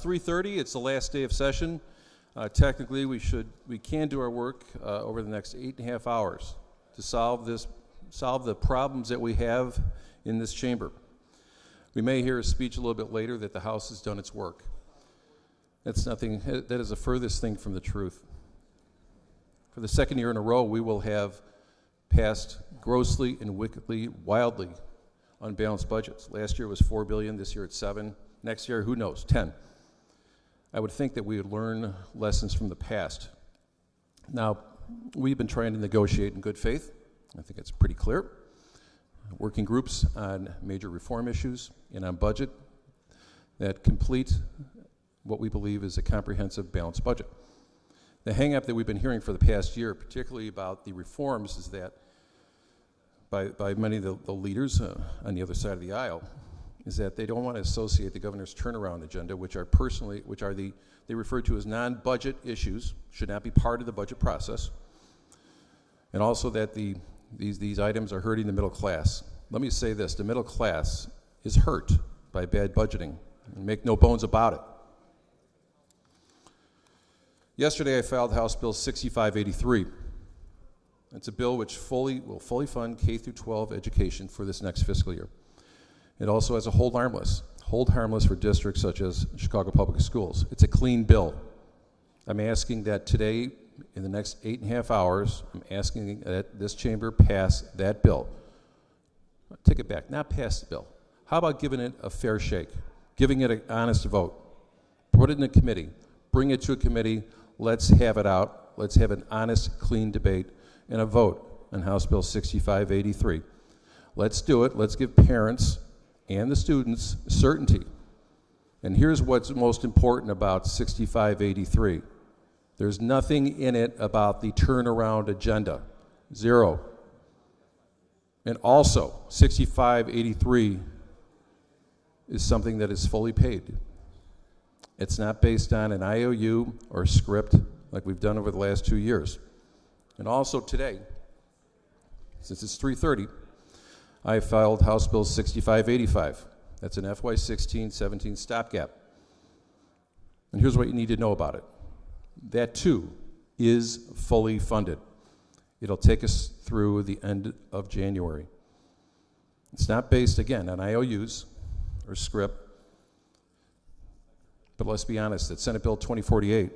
3:30. It's the last day of session. Technically, we can do our work over the next 8.5 hours to solve the problems that we have in this chamber. We may hear a speech a little bit later that the House has done its work. That is the furthest thing from the truth. For the second year in a row, we will have passed grossly and wickedly, wildly unbalanced budgets. Last year was $4 billion, this year it's $7 billion. Next year, who knows, 10. I would think that we would learn lessons from the past. Now, we've been trying to negotiate in good faith. I think it's pretty clear. Working groups on major reform issues and on budget that complete what we believe is a comprehensive, balanced budget. The hang-up that we've been hearing for the past year, particularly about the reforms, is that by many of the leaders on the other side of the aisle, is that they don't want to associate the governor's turnaround agenda, which they refer to as non-budget issues, should not be part of the budget process, and also that these items are hurting the middle class. Let me say this, the middle class is hurt by bad budgeting, and make no bones about it. Yesterday I filed House Bill 6583. It's a bill which will fully fund K through 12 education for this next fiscal year. It also has a hold harmless for districts such as Chicago Public Schools. It's a clean bill. I'm asking that today, in the next 8.5 hours, I'm asking that this chamber pass that bill. Take it back, not pass the bill. How about giving it a fair shake, giving it an honest vote? Put it in a committee, bring it to a committee, let's have it out, let's have an honest, clean debate and a vote on House Bill 6583. Let's do it, let's give parents and the students certainty. And here's what's most important about 6583. There's nothing in it about the turnaround agenda. Zero. And also, 6583 is something that is fully paid. It's not based on an IOU or script like we've done over the last 2 years. And also today, since it's 3:30, I filed House Bill 6585. That's an FY16-17 stopgap. And here's what you need to know about it. That too is fully funded. It'll take us through the end of January. It's not based, again, on IOUs or script. But let's be honest, that Senate Bill 2048,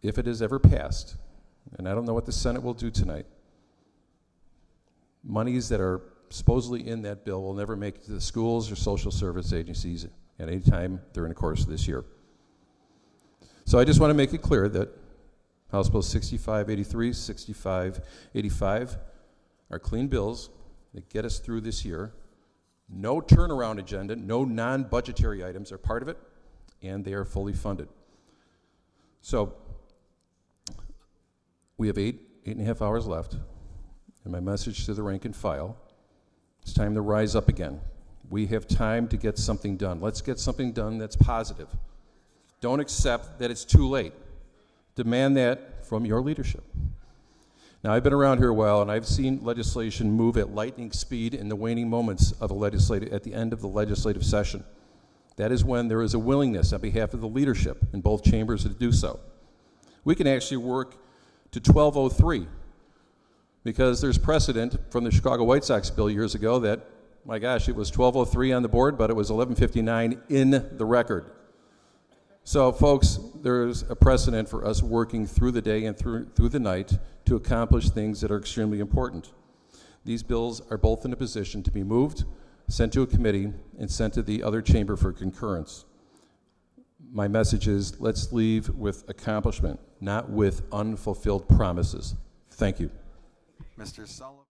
if it is ever passed, and I don't know what the Senate will do tonight, monies that are supposedly in that bill will never make it to the schools or social service agencies at any time during the course of this year. So I just want to make it clear that House Bill 6583, 6585 are clean bills that get us through this year. No turnaround agenda, no non-budgetary items are part of it, and they are fully funded. So we have 8.5 hours left. And my message to the rank and file, it's time to rise up again. We have time to get something done. Let's get something done that's positive. Don't accept that it's too late. Demand that from your leadership. Now, I've been around here a while, and I've seen legislation move at lightning speed in the waning moments of at the end of the legislative session. That is when there is a willingness on behalf of the leadership in both chambers to do so. We can actually work to 12:03. Because there's precedent from the Chicago White Sox bill years ago that, my gosh, it was 12:03 on the board, but it was 11:59 in the record. So, folks, there's a precedent for us working through the day and through the night to accomplish things that are extremely important. These bills are both in a position to be moved, sent to a committee, and sent to the other chamber for concurrence. My message is, let's leave with accomplishment, not with unfulfilled promises. Thank you. Mr. Sullivan.